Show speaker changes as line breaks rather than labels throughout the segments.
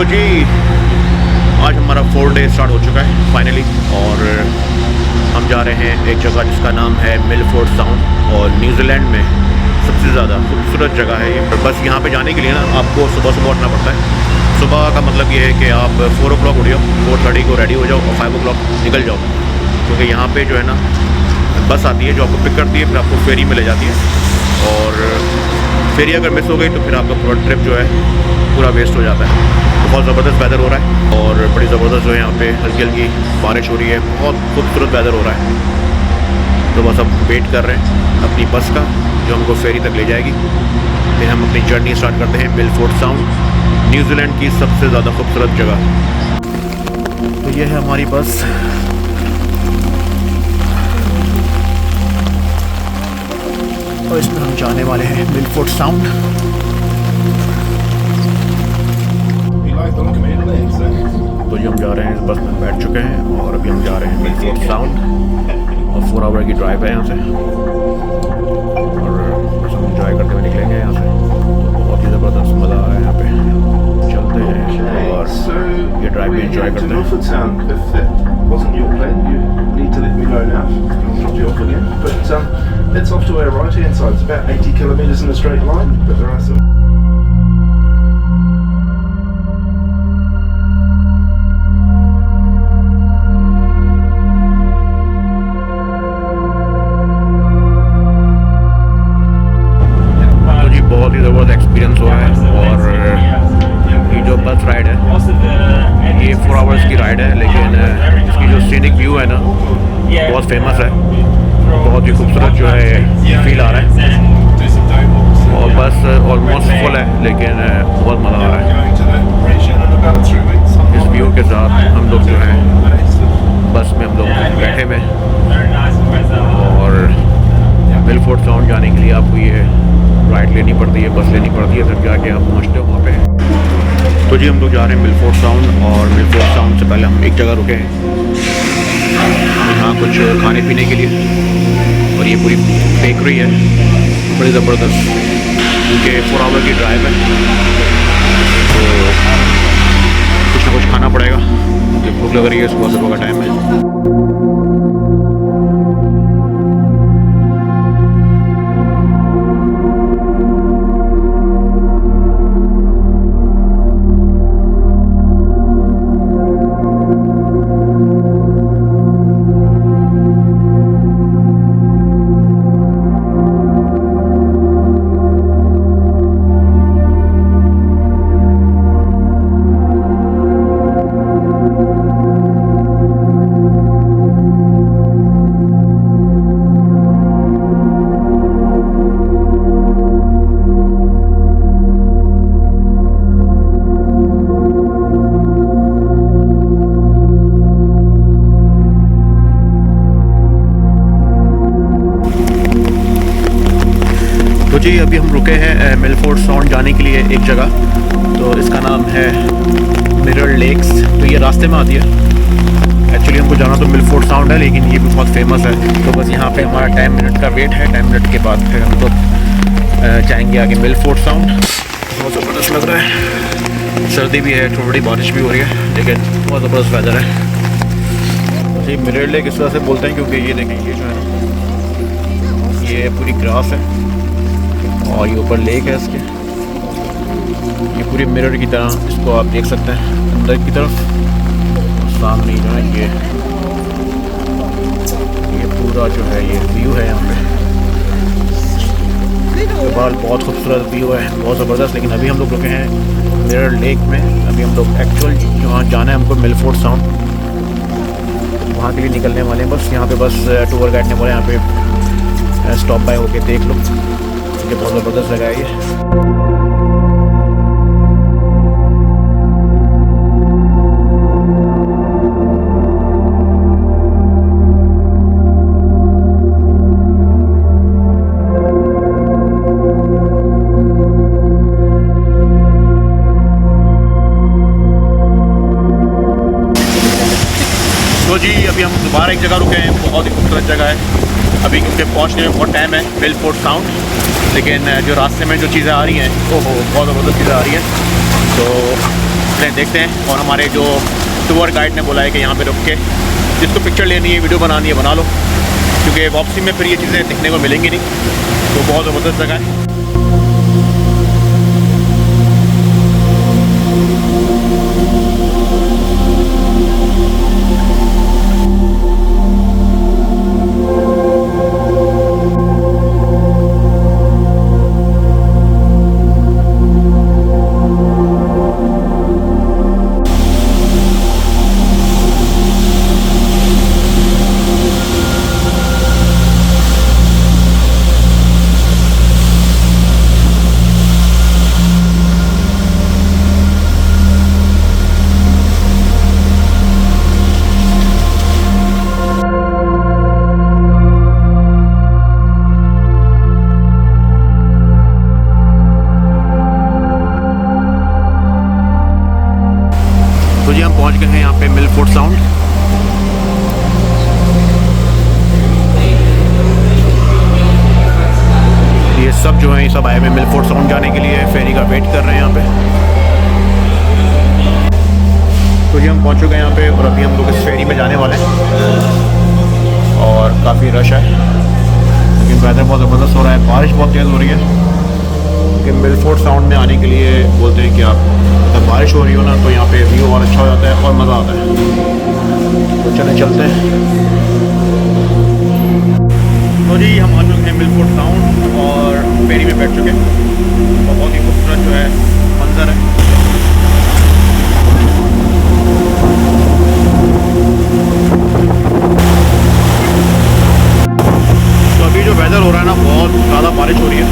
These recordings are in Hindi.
तो जी आज हमारा 4 डे स्टार्ट हो चुका है फाइनली, और हम जा रहे हैं एक जगह जिसका नाम है मिलफोर्ड साउंड, और न्यूजीलैंड में सबसे ज़्यादा खूबसूरत जगह है ये। बस यहाँ पे जाने के लिए ना आपको सुबह सुबह उठना पड़ता है। सुबह का मतलब ये है कि आप 4 o'clock उठ जाओ, 4:30 को रेडी हो जाओ और 5 o'clock निकल जाओ, क्योंकि यहाँ पे जो है ना बस आती है जो आपको पिक करती है, फिर आपको फेरी में ले जाती है, और फेरी अगर मिस हो गई तो फिर आपका पूरा ट्रिप जो है पूरा वेस्ट हो जाता है। बहुत ज़बरदस्त वेदर हो रहा है और बड़ी ज़बरदस्त जो है यहाँ पे हल्की हल्की बारिश हो रही है, बहुत खूबसूरत वेदर हो रहा है। तो बस अब वेट कर रहे हैं अपनी बस का जो हमको फेरी तक ले जाएगी, फिर हम अपनी जर्नी स्टार्ट करते हैं मिलफोर्ड साउंड, न्यूजीलैंड की सबसे ज़्यादा खूबसूरत जगह। तो ये है हमारी बस, और इसमें हम जाने वाले हैं मिलफोर्ड साउंड। तो ये हम जा रहे हैं, इस बस में बैठ चुके हैं और अभी हम जा रहे हैं मिलफोर्ड साउंड, और 4 आवर की ड्राइव है यहाँ से, और बस हम इंजॉय करते हुए निकलेंगे यहाँ से। तो बहुत ही ज़बरदस्त मज़ा आ रहा है यहाँ पे, चलते हैं और ये ड्राइव भी इंजॉय करते हैं।
It's off to our right hand side. It's about 80 kilometres in a straight line, but there are some.
तो जी बहुत ही ज़बरदस्त एक्सपीरियंस हुआ है, और ये जो बस राइड है ये 4 आवर्स की राइड है, लेकिन इसकी जो सीनिक व्यू है ना बहुत फेमस है, बहुत ही खूबसूरत जो है फील आ रहा है, और बस ऑलमोस्ट फुल है, लेकिन बहुत मज़ा आ रहा है। इस व्यू के साथ हम लोग जो है बस में हम लोग बैठे हुए, और मिलफोर्ड साउंड जाने के लिए आपको ये राइड लेनी पड़ती है, बस लेनी पड़ती है, तब जाके आप पहुँचते हो वहाँ पे। तो जी हम लोग जा रहे हैं मिलफोर्ड साउंड, और मिलफोर्ड साउंड से पहले हम एक जगह रुके हैं यहाँ कुछ खाने पीने के लिए, और ये पूरी बेकरी है बड़ी ज़बरदस्त, क्योंकि 4 आवर की ड्राइव है, तो कुछ ना कुछ खाना पड़ेगा, जब भूख लग रही है, सुबह सुबह का टाइम है। तो जी अभी हम रुके हैं मिलफोर्ड साउंड जाने के लिए एक जगह, तो इसका नाम है मिरर लेक्स। तो ये रास्ते में आती है, एक्चुअली हमको जाना तो मिलफोर्ड साउंड है, लेकिन ये भी बहुत फेमस है। तो बस यहाँ पे हमारा 10 मिनट का वेट है, 10 मिनट के बाद फिर हम लोग जाएंगे आगे मिलफोर्ड साउंड। बहुत ज़बरदस्त लग रहा है, सर्दी भी है, थोड़ी बारिश भी हो रही है, लेकिन बहुत ज़बरदस्त वेदर है। जी मिरर लेक इस तरह से बोलते हैं क्योंकि ये देखें, ये जो है ना ये पूरी ग्रास है, और ये ऊपर लेक है इसके, ये पूरी मिरर की तरह इसको आप देख सकते हैं अंदर की तरफ, सामने जो है ये पूरा जो है ये व्यू है यहाँ पे, बाल बहुत खूबसूरत व्यू है, बहुत ज़बरदस्त। लेकिन अभी हम लोग रुके हैं मिरर लेक में, अभी हम लोग एक्चुअल जहाँ जाना है हमको मिलफोर्ड साउंड, वहाँ के लिए निकलने वाले हैं। बस यहाँ पे बस टूर गाइड ने बोला यहाँ पे स्टॉप बाय होके देख लो, ये बहुत ज़बरदस्त जगह है ये। तो जी अभी हम दोबारा एक जगह रुके हैं, बहुत ही खूबसूरत जगह है अभी, क्योंकि पहुंचने में बहुत टाइम है मिलफोर्ड साउंड, लेकिन जो रास्ते में जो चीज़ें आ रही हैं ओहो बहुत ज़बरदस्त चीज़ें आ रही हैं। तो चलते हैं, देखते हैं। और हमारे जो टूर गाइड ने बोला है कि यहाँ पे रुक के जिसको पिक्चर लेनी है, वीडियो बनानी है, बना लो, क्योंकि वापसी में फिर ये चीज़ें दिखने को मिलेंगी नहीं। तो बहुत ज़बरदस्त जगह है। तो जी हम पहुंच गए हैं यहाँ पे मिलफोर्ड साउंड। ये सब जो है, ये सब आए हुए मिलफोर्ड साउंड जाने के लिए, फेरी का वेट कर रहे हैं यहाँ पे। तो जी हम पहुंच चुके हैं यहाँ पे और अभी हम लोग इस फेरी में जाने वाले हैं और काफ़ी रश है, लेकिन वेदर बहुत ज़बरदस्त हो रहा है, बारिश बहुत तेज़ हो रही है। कि मिलफोर्ड साउंड में आने के लिए बोलते हैं कि आप जब बारिश हो रही हो ना, तो यहाँ पे व्यू और अच्छा हो जाता है और मज़ा आता है। तो चले चलते हैं। तो जी हम आ चुके हैं मिलफोर्ड साउंड और फेरी में बैठ चुके हैं। तो बहुत ही खूबसूरत जो है मंजर है। तो अभी जो वेदर हो रहा है ना, बहुत ज़्यादा बारिश हो रही है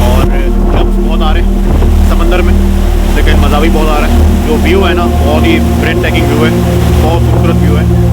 और जंप्स बहुत आ रहे हैं समंदर में, लेकिन मज़ा भी बहुत आ रहा है। जो व्यू है ना, बहुत ही ब्रेथटेकिंग व्यू है, बहुत खूबसूरत व्यू है।